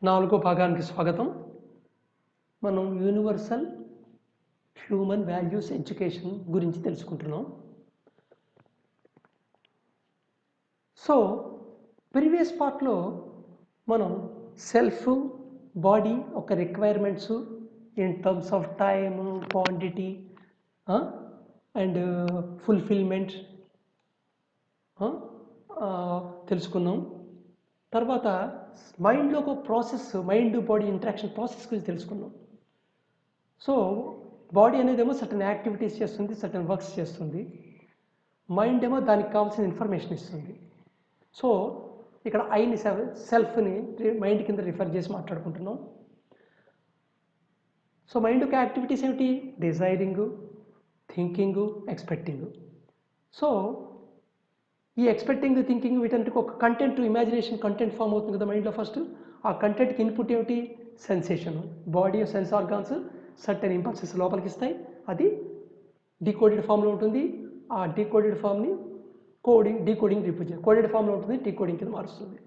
నాలుగో భాగానికి స్వాగతం. మనం యూనివర్సల్ హ్యూమన్ వాల్యూస్ ఎడ్యుకేషన్ గురించి తెలుసుకుంటున్నాం. సో ప్రీవియస్ పార్ట్లో మనం సెల్ఫ్, బాడీ ఒక requirements in terms of time, quantity and fulfilment తెలుసుకున్నాం. తర్వాత మైండ్లో ఒక process, mind body interaction process గురించి తెలుసుకున్నాం. సో బాడీ అనేది ఏమో సర్టన్ యాక్టివిటీస్ చేస్తుంది, సర్టన్ వర్క్స్ చేస్తుంది. మైండ్ ఏమో దానికి కావాల్సిన ఇన్ఫర్మేషన్ ఇస్తుంది. సో ఇక్కడ ఐని సెల్ఫ్ని మైండ్ కింద రిఫర్ చేసి మాట్లాడుకుంటున్నాం. సో మైండ్ యొక్క యాక్టివిటీస్ ఏమిటి? Desiring, thinking, expecting. సో ఈ ఎక్స్పెక్టింగ్, థింకింగ్ వీటన్నిటికి ఒక కంటెంట్, ఇమాజినేషన్ కంటెంట్ ఫామ్ అవుతుంది కదా మైండ్లో. ఫస్ట్ ఆ కంటెంట్కి ఇన్పుట్ ఏమిటి? Sensation. Body sense organs certain impulses లోపలికి ఇస్తాయి. అది డీకోడెడ్ ఫామ్లో ఉంటుంది. ఆ డీకోడెడ్ ఫామ్ని డీకోడింగ్ రిప్రజెంట్ కోడెడ్ ఫామ్లో ఉంటుంది, డీకోడింగ్ కింద మారుస్తుంది.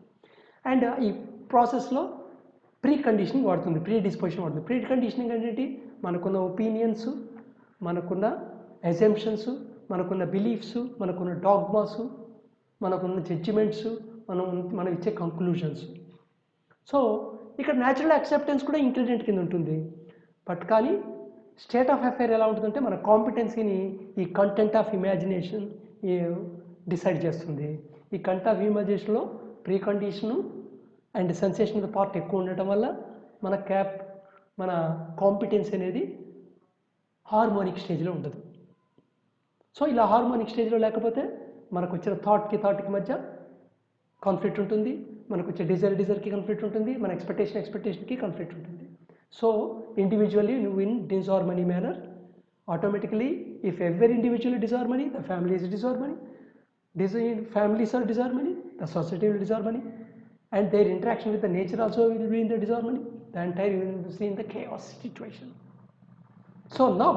అండ్ ఈ ప్రాసెస్లో ప్రీ కండిషనింగ్ వాడుతుంది, ప్రీ డిస్పోజిషన్ వాడుతుంది. ప్రీ కండిషనింగ్ అంటే మనకున్న ఒపీనియన్స్, మనకున్న అజంప్షన్స్, మనకున్న బిలీఫ్స్, మనకున్న డాగ్మాస్, మనకున్న జడ్జిమెంట్స్, మనం ఇచ్చే కంక్లూషన్స్. సో ఇక్కడ న్యాచురల్ యాక్సెప్టెన్స్ కూడా ఇంటెలిజెంట్ కింద ఉంటుంది. బట్ కానీ స్టేట్ ఆఫ్ అఫైర్ ఎలా ఉంటుందంటే మన కాంపిటెన్సీని ఈ కంటెంట్ ఆఫ్ ఇమాజినేషన్ డిసైడ్ చేస్తుంది. ఈ కంటెంట్ ఆఫ్ ఇమాజినేషన్లో precondition and sensation part ఎక్కువ ఉండటం వల్ల మన కాంపిటెన్సీ అనేది హార్మోనిక్ స్టేజ్లో ఉండదు. సో ఇలా హార్మోనిక్ స్టేజ్లో లేకపోతే మనకు వచ్చిన థాట్కి మధ్య కాన్ఫ్లిక్ట్ ఉంటుంది, మనకు వచ్చే డిజైర్కి కాన్ఫ్లిక్ట్ ఉంటుంది, మన ఎక్స్పెక్టేషన్కి కాన్ఫ్లిక్ట్ ఉంటుంది. So individually in disharmony manner, automatically if every individual disharmony, the family is disharmony, families are disharmony, the society will disharmony, and their interaction with the nature also will be in the disharmony. The entire universe will be in the chaos situation. So now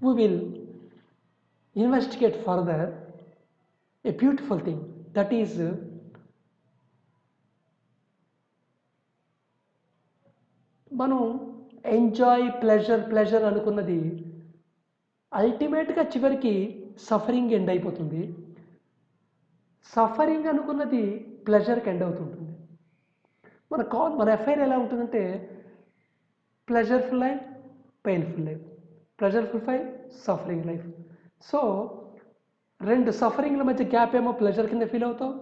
we will investigate further a beautiful thing, that is మనం enjoy, pleasure అనుకున్నది అల్టిమేట్గా చివరికి suffering end అయిపోతుంది. Suffering అనుకున్నది ప్లెజర్కి end అవుతుంటుంది. మన FIR ఎలా ఉంటుందంటే ప్లెజర్ఫుల్ life, painful life, ప్లెజర్ఫుల్ life, suffering life. So రెండు సఫరింగ్ల మధ్య గ్యాప్ ఏమో ప్లెజర్ కింద ఫీల్ అవుతావు,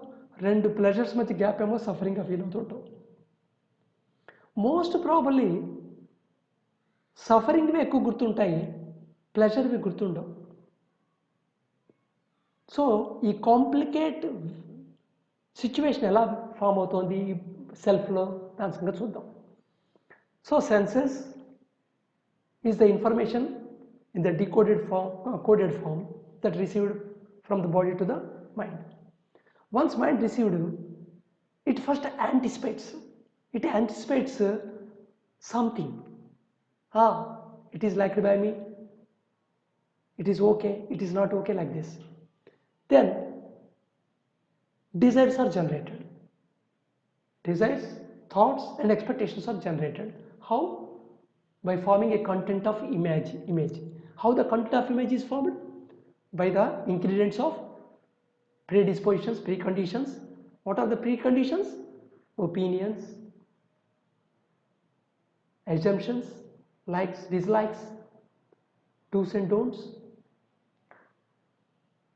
రెండు ప్లెజర్స్ మధ్య గ్యాప్ ఏమో సఫరింగ్గా ఫీల్ అవుతుంటావు. మోస్ట్ ప్రాబబ్లీ సఫరింగ్వి ఎక్కువ గుర్తుంటాయి, ప్లెజర్వి గుర్తుండవు. సో ఈ కాంప్లికేట్ సిచ్యువేషన్ ఎలా ఫామ్ అవుతుంది సెల్ఫ్లో, దాని సంగతి చూద్దాం. So senses is the information in the coded form that received from the body to the mind. Once mind received, it first anticipates. It anticipates something. It is liked by me. It is okay. It is not okay, like this. Then desires are generated. Desires, thoughts, and expectations are generated. How? By forming a content of image. How the content of image is formed? By the ingredients of predispositions, preconditions. What are the preconditions? Opinions, assumptions, likes, dislikes, do's and don'ts,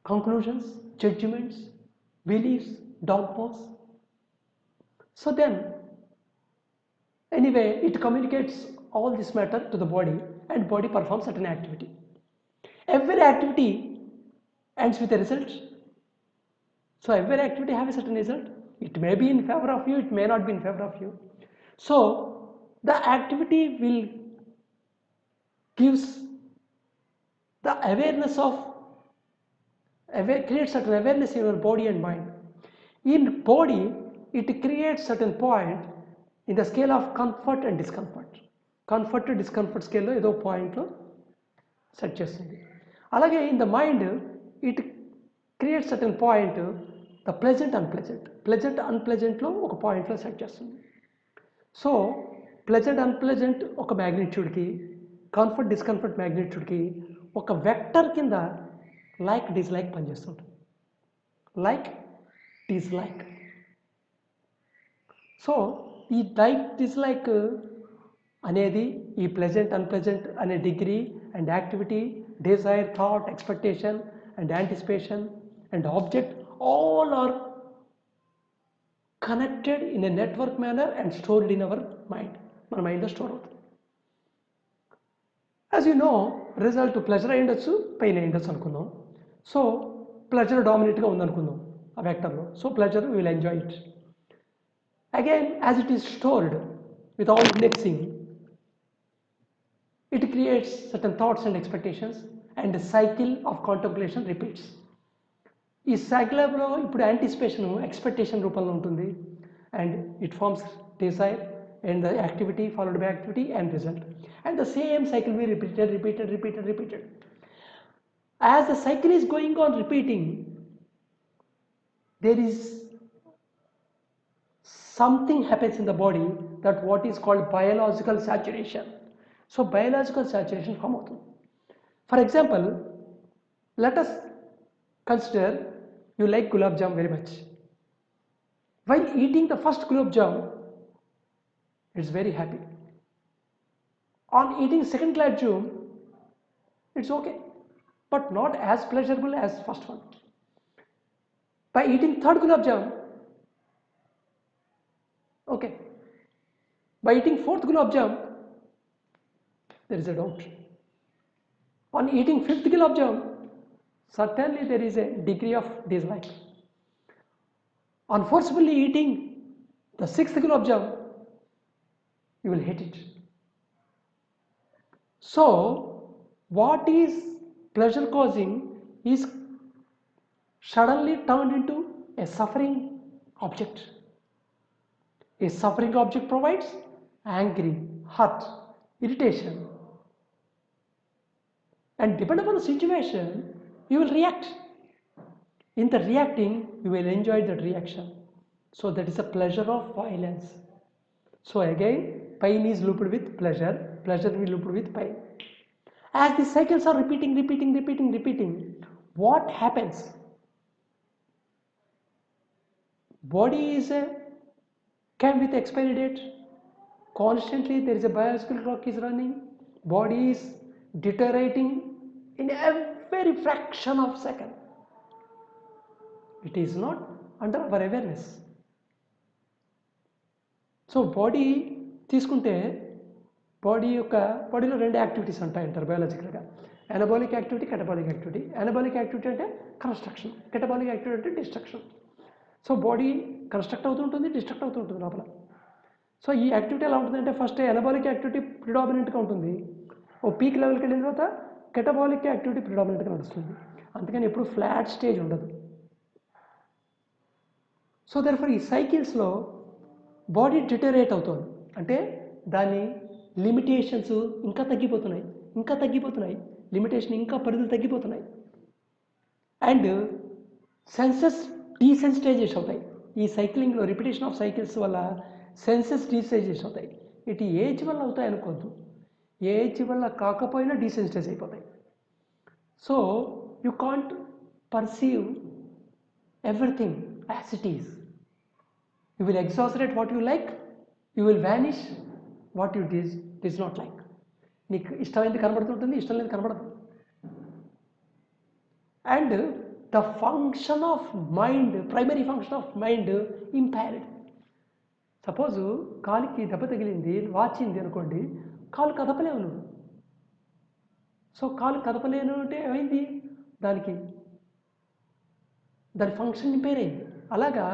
conclusions, judgments, beliefs, dogmas. So then, anyway, it communicates all this matter to the body, and body performs certain activity. Every activity ends with a result. So every activity has a certain result. It may be in favor of you, it may not be in favor of you. So the activity will gives the awareness of creates certain awareness in your body and mind. In body, it creates certain point in the scale of comfort and discomfort. Comfort discomfort స్కేల్లో ఏదో పాయింట్లో set చేస్తుంది. అలాగే in the mind it creates certain point, the pleasant అన్ప్లెజెంట్లో ఒక పాయింట్లో set చేస్తుంది. So pleasant ఒక మ్యాగ్నిట్యూడ్కి, డిస్కంఫర్ట్ మ్యాగ్నిట్యూడ్కి ఒక వెక్టర్ కింద లైక్ డిస్లైక్ పనిచేస్తుంటుంది. Like dislike. సో ఈ లైక్ డిస్లైక్ అనేది ఈ ప్లెజెంట్ అన్ప్లెజెంట్ అనే degree and activity, desire, thought, expectation and anticipation and object all are connected in a network manner and stored in our mind. మన మైండ్లో store అవుతుంది. As you know, result pleasure అయి ఉండొచ్చు, pain అయి ఉండొచ్చు అనుకుందాం. So pleasure డామినేట్గా ఉందనుకుందాం ఆ వెక్టర్లో. So pleasure we will enjoy it. Again as it is stored with all indexing, it creates certain thoughts and expectations and the cycle of contemplation repeats. ఈ సైకిల్లో ఇప్పుడు యాంటిసిపేషన్ ఎక్స్పెక్టేషన్ రూపంలో ఉంటుంది and it forms desire and the activity followed by activity and result and the same cycle will be repeated. As the cycle is going on repeating, there is something happens in the body that what is called biological saturation. So biological saturation form అవుతుంది. For example, let us consider you like gulab jam very much. While eating the first gulab jam, it's very happy. On eating second gulab jam, it's okay, but not as pleasurable as first one. By eating third gulab jam, okay. By eating fourth gulab jam, there is a doubt. On eating fifth gulab jam, certainly there is a degree of dislike. On forcibly eating the sixth gulab jam, you will hate it. So what is pleasure causing is suddenly turned into a suffering object. A suffering object provides angry, hurt, irritation, and depending upon the situation, you will react. In the reacting, you will enjoy that reaction. So that is a pleasure of violence. So again, pain is looped with pleasure will be looped with pain. As the cycles are repeating, what happens? Body is came with expiry date. Constantly there is a biological clock is running. Body is deteriorating in every fraction of second. It is not under our awareness. So body తీసుకుంటే బాడీలో రెండు activities ఉంటాయంటారు బయాలజికల్గా. Anabolic activity, catabolic activity. Anabolic activity అంటే construction, catabolic activity అంటే destruction. So body construct అవుతుంటుంది, destruct అవుతుంటుంది లోపల. సో ఈ యాక్టివిటీ ఎలా ఉంటుందంటే ఫస్ట్ ఎనబాలిక్ యాక్టివిటీ ప్రిడామినెంట్గా ఉంటుంది. ఓ పీక్ లెవెల్కి వెళ్ళిన తర్వాత కెటబాలిక్ యాక్టివిటీ ప్రిడామినెంట్గా నడుస్తుంది. అందుకని ఎప్పుడు ఫ్లాట్ స్టేజ్ ఉండదు. సో దర్ఫోర్ ఈ సైకిల్స్లో బాడీ డిటరేట్ అవుతుంది. అంటే దాని లిమిటేషన్స్ ఇంకా తగ్గిపోతున్నాయి, లిమిటేషన్ ఇంకా పరిధులు తగ్గిపోతున్నాయి. అండ్ సెన్సెస్ డీసెన్సిటైజేషన్ అవుతాయి. ఈ సైక్లింగ్లో రిపిటేషన్ ఆఫ్ సైకిల్స్ వల్ల సెన్సెస్ డీసెన్సిటైజేషన్ అవుతాయి. ఇటు ఏజ్ వల్ల అవుతాయి అనుకోవద్దు, ఏజ్ వల్ల కాకపోయినా డీసెన్సిటైజ్ అయిపోతాయి. So you can't perceive everything as it is. You will exaggerate what you like, you will vanish what you does not like. నీకు ఇష్టమైనది కనబడుతుంటుంది, ఇష్టం లేదు కనబడదు. And the function of mind, primary function of mind impaired. Suppose కాలుకి దెబ్బ తగిలింది, వాచింది అనుకోండి, కాలు కదపలేవు నువ్వు. సో కాలు కదపలేను అంటే ఏమైంది, దాని ఫంక్షన్ ఇంపైర్ అయింది. అలాగా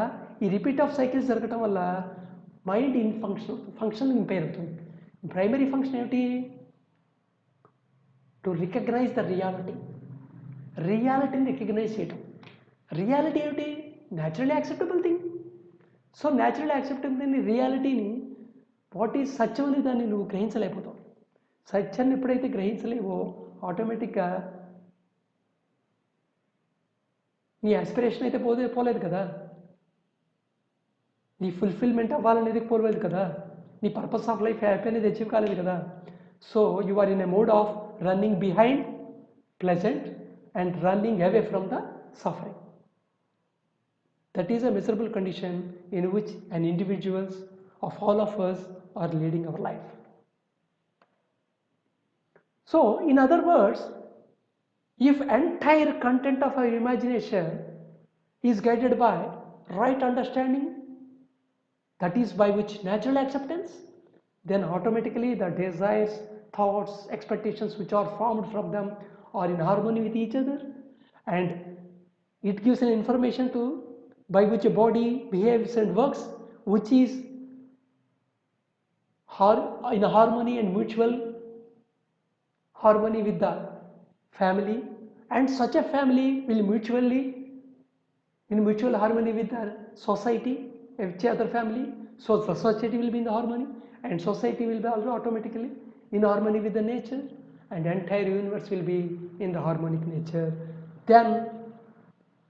ఈ రిపీట్ ఆఫ్ సైకిల్స్ జరగటం వల్ల మైండ్ ఫంక్షన్ ఇంపైర్ అవుతుంది. ప్రైమరీ ఫంక్షన్ ఏమిటి? టు రికగ్నైజ్ ద రియాలిటీని రికగ్నైజ్ చేయటం. రియాలిటీ ఏమిటి? Naturally acceptable thing. So naturally acceptable thing రియాలిటీని, వాట్ ఈజ్ సత్యం అని దాన్ని నువ్వు గ్రహించలేకపోతావు. సత్యాన్ని ఎప్పుడైతే గ్రహించలేవో ఆటోమేటిక్గా నీ ఆస్పిరేషన్ అయితే పోలేదు కదా. నీ ఫుల్ఫిల్మెంట్ అవ్వాలనేది కోరలేదు కదా, నీ పర్పస్ ఆఫ్ లైఫ్ హ్యాపీ అనేది అచీవ్ కాలేదు కదా. So you are in a mode of running behind pleasant and running away from the suffering. That is a miserable condition in which an individuals of all of us are leading our life. So in other words, if entire content of our imagination is guided by right understanding, that is by which natural acceptance, then automatically the desires, thoughts, expectations which are formed from them are in harmony with each other, and it gives an information to by which a body behaves and works, which is in harmony and mutual harmony with the family, and such a family will mutually in mutual harmony with the society, each other family. So the society will be in the harmony, and society will be also automatically in harmony with the nature, and the entire universe will be in the harmonic nature. Then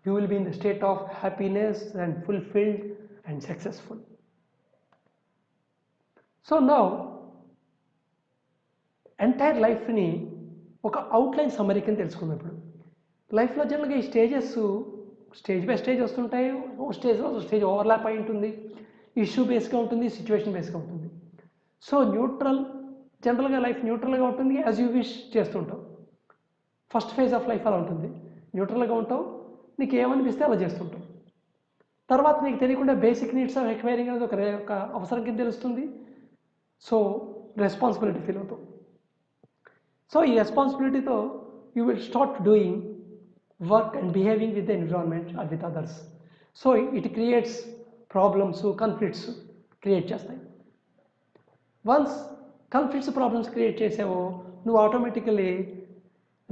you will be in the state of happiness and fulfilled and successful. So now entire లైఫ్ని ఒక outline summary కింద తెలుసుకుందాం. ఇప్పుడు లైఫ్లో జనరల్గా ఈ stage by stage వస్తుంటాయి. ఒక స్టేజ్ ఓవర్లాప్ అయి ఉంటుంది, ఇష్యూ బేస్గా ఉంటుంది, సిచ్యువేషన్ బేస్గా ఉంటుంది. సో జనరల్గా లైఫ్ న్యూట్రల్గా ఉంటుంది, యాజ్ యూ విష్ చేస్తుంటావు. ఫస్ట్ ఫేజ్ ఆఫ్ లైఫ్ అలా ఉంటుంది, న్యూట్రల్గా ఉంటావు, నీకు ఏమనిపిస్తే అలా చేస్తుంటావు. తర్వాత నీకు తెలియకుండా బేసిక్ నీడ్స్ ఆఫ్ ఎక్వైరింగ్ అనేది ఒక అవసరం కింద తెలుస్తుంది. సో రెస్పాన్సిబిలిటీ ఫీల్ అవుతావు. సో ఈ రెస్పాన్సిబిలిటీతో you will start doing work and behaving with the environment or with others. So it creates problems, conflicts create చేస్తాయి. వన్స్ కాన్ఫ్లిక్ట్స్, ప్రాబ్లమ్స్ క్రియేట్ చేసావో నువ్వు ఆటోమేటికలీ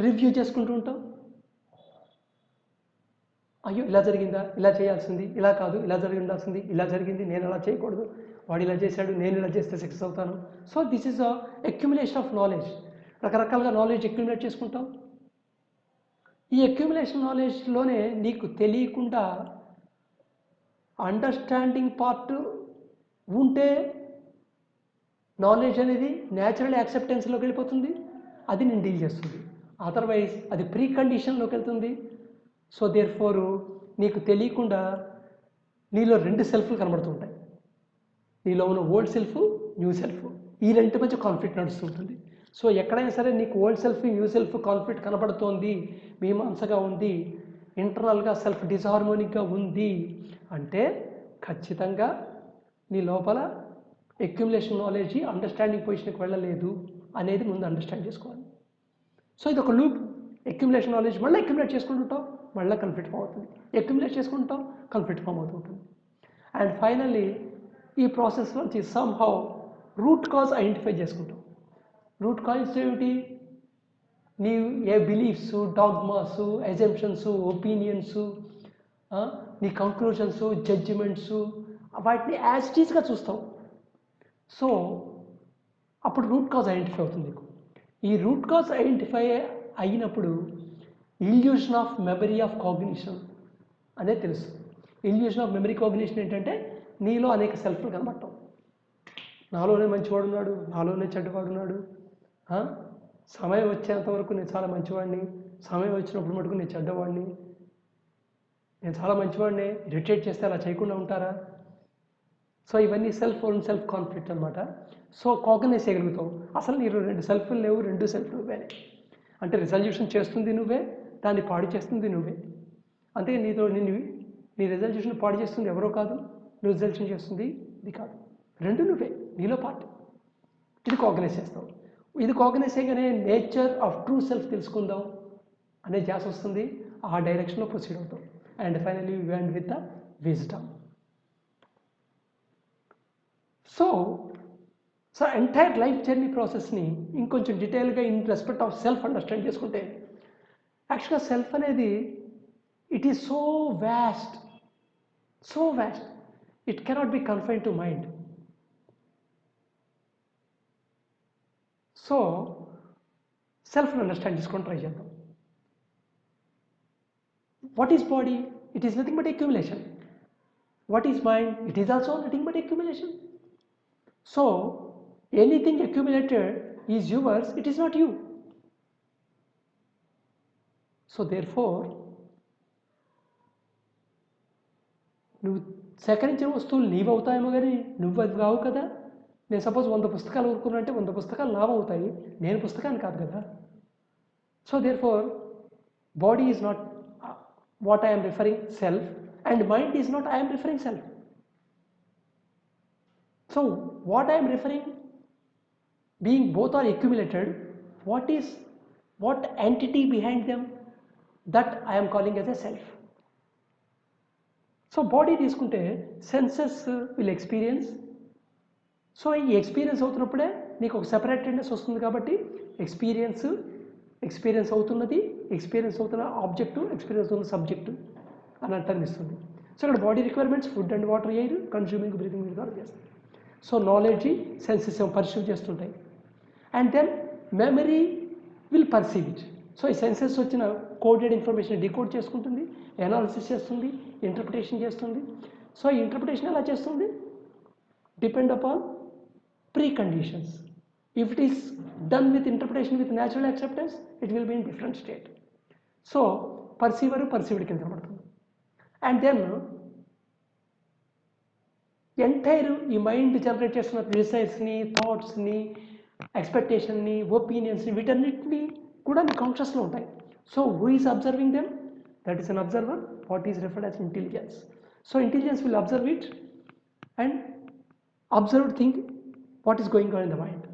రివ్యూ చేసుకుంటూ ఉంటావు. అయ్యో ఇలా జరిగిందా, ఇలా చేయాల్సింది, ఇలా కాదు, ఇలా జరిగి ఉండాల్సింది, ఇలా జరిగింది, నేను అలా చేయకూడదు, వాడు ఇలా చేశాడు, నేను ఇలా చేస్తే సక్సెస్ అవుతాను. So this is a accumulation of knowledge. రకరకాలుగా నాలెడ్జ్ అక్యుములేట్ చేసుకుంటాం. ఈ అక్యుములేషన్ నాలెడ్జ్లోనే నీకు తెలియకుండా అండర్స్టాండింగ్ పార్ట్ ఉంటే నాలెడ్జ్ అనేది న్యాచురల్ యాక్సెప్టెన్స్లోకి వెళ్ళిపోతుంది, అది నేను డీల్ చేస్తుంది. అదర్వైజ్ అది ప్రీ కండిషన్లోకి వెళ్తుంది. సో దేర్ ఫోర్ నీకు తెలియకుండా నీలో రెండు సెల్ఫ్లు కనబడుతుంటాయి. నీలో ఉన్న ఓల్డ్ సెల్ఫ్, న్యూ సెల్ఫ్, ఈ రెండు మధ్య కాన్ఫ్లిక్ట్ నడుస్తుంటుంది. సో ఎక్కడైనా సరే నీకు old self, new self conflict కనబడుతోంది, మీమాంసగా ఉంది, ఇంటర్నల్గా సెల్ఫ్ డిస్హార్మోనిక్గా ఉంది అంటే ఖచ్చితంగా నీ లోపల అక్యుములేషన్ నాలెడ్జ్ అండర్స్టాండింగ్ పొజిషన్కి వెళ్ళలేదు అనేది ముందు అండర్స్టాండ్ చేసుకోవాలి. సో ఇది ఒక లూప్. అక్యుములేషన్ నాలెడ్జ్ మళ్ళీ అక్యుములేట్ చేసుకుంటుంటాం, మళ్ళీ కాన్ఫ్లిక్ట్ ఫామ్ అవుతుంది, అక్యుములేట్ చేసుకుంటాం, కాన్ఫ్లిక్ట్ ఫామ్ అవుతుంటుంది. అండ్ ఫైనల్లీ ఈ ప్రాసెస్ నుంచి సమ్హౌ రూట్ కాజ్ ఐడెంటిఫై చేసుకుంటాం. రూట్ కాజ్ ఏమిటి? నీ ఏ బిలీఫ్స్, డాగ్మాస్, అజంప్షన్స్, ఒపీనియన్స్, నీ కంక్లూషన్స్, జడ్జిమెంట్స్, వాటిని యాజ్ ఇట్ ఈస్గా చూస్తావు. సో అప్పుడు రూట్ కాజ్ ఐడెంటిఫై అవుతుంది నీకు. ఈ రూట్ కాజ్ ఐడెంటిఫై అయినప్పుడు illusion of memory of cognition అనేది తెలుస్తుంది. ఇల్యూషన్ ఆఫ్ మెమరీ కాగ్నిషన్ ఏంటంటే నీలో అనేక సెల్ఫ్లు కనబడటం. నాలోనే మంచివాడు ఉన్నాడు, నాలోనే చెడ్డవాడు ఉన్నాడు, సమయం వచ్చేంత వరకు నేను చాలా మంచివాడిని, సమయం వచ్చినప్పుడు మటుకు నేను చెడ్డవాడిని, నేను చాలా మంచివాడిని, ఇరిటేట్ చేస్తే అలా చేయకుండా ఉంటారా? సో ఇవన్నీ సెల్ఫ్ కాన్ఫ్లిక్ట్ అనమాట. సో కాగ్నైజ్ చేయగలుగుతావు అసలు నీ రెండు సెల్ఫ్లు లేవు, రెండు సెల్ఫ్ నువ్వే. అంటే రిజల్యూషన్ చేస్తుంది నువ్వే, దాన్ని పాడు చేస్తుంది నువ్వే. అంతే, నీ రిజల్యూషన్ పాడు చేస్తుంది ఎవరో కాదు, నువ్వు రిజల్యూషన్ చేస్తుంది ఇది కాదు, రెండు నువ్వే, నీలో పార్ట్. ఇది కాగ్నైజ్ చేస్తావు. ఇది కాగ్నైజ్ చేయగానే నేచర్ ఆఫ్ ట్రూ సెల్ఫ్ తెలుసుకుందాం అనే ధ్యాస వస్తుంది, ఆ డైరెక్షన్లో ప్రొసీడ్ అవుతాం. And finally you end with the wisdom. So entire life journey ప్రాసెస్ని ఇంకొంచెం డీటెయిల్గా in respect of self understand చేసుకుంటే, యాక్చువల్గా సెల్ఫ్ అనేది it is so vast, it cannot be confine to mind. So సెల్ఫ్ని అండర్స్టాండ్ చేసుకొని ట్రై చేద్దాం. What is body? It is nothing but accumulation. What is mind? It is also nothing but accumulation. So anything accumulated is yours, it is not you. So therefore నువ్వు సేకరించిన వస్తువులు నీవు అవుతాయేమో కానీ నువ్వు అది కావు కదా. నేను సపోజ్ 100 పుస్తకాలు ఊరుకున్నా అంటే 100 పుస్తకాలు నావి అవుతాయి, నేను పుస్తకాన్ని కాదు కదా. So therefore body is not what I'm referring self and mind is not I'm referring self. So what I'm referring being both are accumulated, what entity behind them, that I am calling as a self. So body తీసుకుంటే senses will experience. So ఈ experience అవుతున్నప్పుడే నీకు ఒక సెపరేటెడ్నెస్ వస్తుంది కాబట్టి experience అవుతున్నది, experience అవుతున్న object, experience అవుతున్న subject అని అనిపిస్తుంది. సో ఇక్కడ body requirements food and water, air, consuming, breathing ద్వారా చేస్తాయి. సో నాలెడ్జ్ సెన్సెస్ పర్సీవ్ చేస్తుంటాయి. And then memory will perceive it. So ఈ సెన్సెస్ వచ్చిన కోడెడ్ ఇన్ఫర్మేషన్ డికోడ్ చేసుకుంటుంది, అనాలిసిస్ చేస్తుంది, ఇంటర్ప్రిటేషన్ చేస్తుంది. సో ఈ ఇంటర్ప్రిటేషన్ ఎలా చేస్తుంది? Depend upon preconditions. If it is done with interpretation with natural acceptance, it will be in different state. So perceived కింద పడుతుంది. అండ్ దెన్ ఎంటైర్ ఈ mind generate చేస్తున్న డిజైర్స్ని, థాట్స్ని, ఎక్స్పెక్టేషన్ని, ఒపీనియన్స్ని, వీటన్నిటిని కూడా నీ కాన్షియస్లో ఉంటాయి. So who is observing them? That is an observer. What is referred as intelligence. So intelligence will observe it and observe think what is going on in the mind.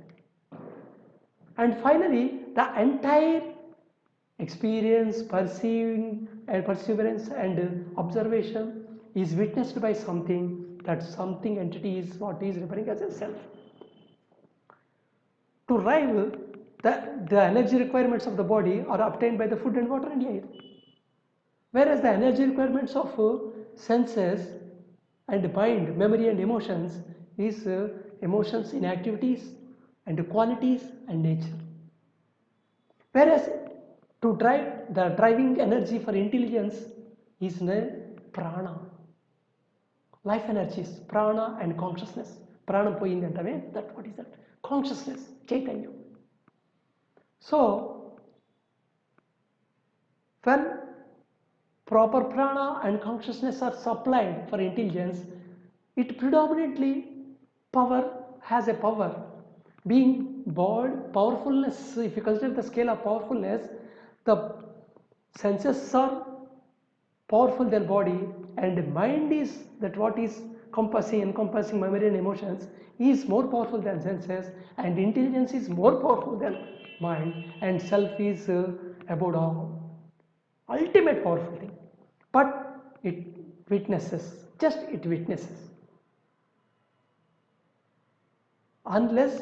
And finally the entire experience, perseverance and observation is witnessed by something. That something entity is what is referring as a self. To arrive, the energy requirements of the body are obtained by the food and water and air, whereas the energy requirements of senses and mind, memory and emotions is emotions in activities and qualities and nature. Whereas to drive, the driving energy for intelligence is prana, life energies, prana and consciousness. Prana పోయింది అంటమే, that what is that? Consciousness, చైతన్యం. So when proper prana and consciousness are supplied for intelligence, it predominantly has a power. Being powerfulness, if you consider the scale of powerfulness, the senses are powerful than body, and mind is that what is encompassing memory and emotions is more powerful than senses, and intelligence is more powerful than mind, and self is above all, ultimate powerful thing. But it witnesses, unless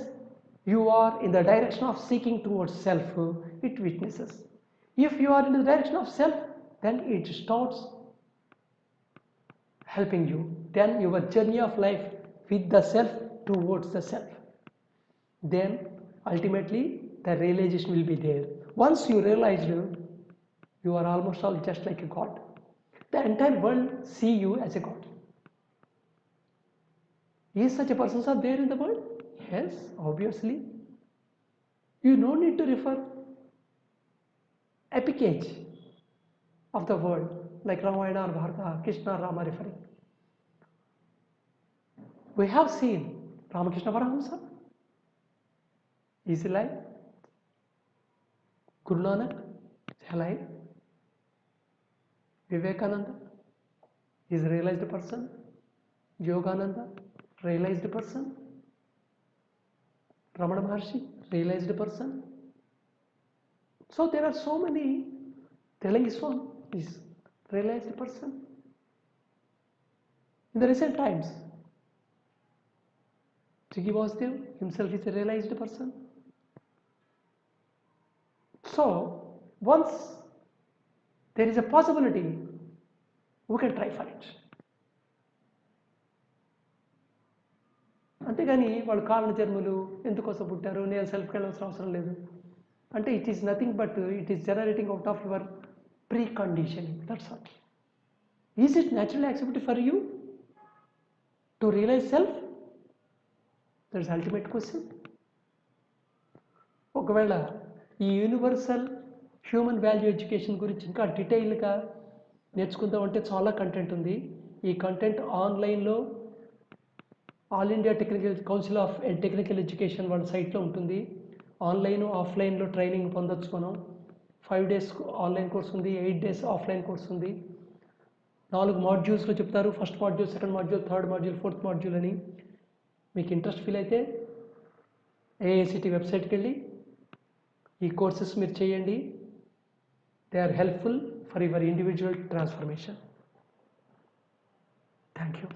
you are in the direction of seeking towards self, it witnesses. If you are in the direction of self, then it starts helping you. Then your journey of life with the self towards the self, then ultimately the realization will be there. Once you realize, you are almost all just like a god. The entire world see you as a god. Is such a person there in the world? Yes, obviously. You no need to refer epic age of the world like Ramayana or Bharata, Krishna or Rama referring. We have seen Ramakrishna Paramahamsa is alive, Guru Nanak is alive, Vivekananda is a realized person, Yogananda realized person, Ramana Maharshi realized person. So there are so many. Telangiswam is realized person. In the recent times, Chigi Vasudev himself is a realized person. So once there is a possibility, we can try for it. అంతేగాని వాళ్ళు కారణ జన్మలు ఎందుకోసం పుట్టారు, నేను సెల్ఫ్కి వెళ్ళాల్సిన అవసరం లేదు అంటే it is nothing but it is generating out of your preconditioning. That's all. Is it naturally accepted for you? To realise self? That is ultimate question. ఒకవేళ ఈ యూనివర్సల్ హ్యూమన్ వాల్యూ ఎడ్యుకేషన్ గురించి ఇంకా డీటెయిల్గా నేర్చుకుందామంటే చాలా content ఉంది. ఈ content ఆన్లైన్లో all India technical council of technical education వాళ్ళ సైట్లో ఉంటుంది. ఆన్లైన్ ఆఫ్లైన్లో ట్రైనింగ్ పొందొచ్చు మనం. 5 days ఆన్లైన్ కోర్స్ ఉంది, 8 days ఆఫ్లైన్ కోర్స్ ఉంది. 4 మాడ్యూల్స్లో చెప్తారు. First module, second module, third module, fourth module అని. మీకు ఇంట్రెస్ట్ ఫీల్ అయితే ఏఐసిటి వెబ్సైట్కి వెళ్ళి ఈ కోర్సెస్ మీరు చేయండి. They are helpful for your individual transformation. Thank you.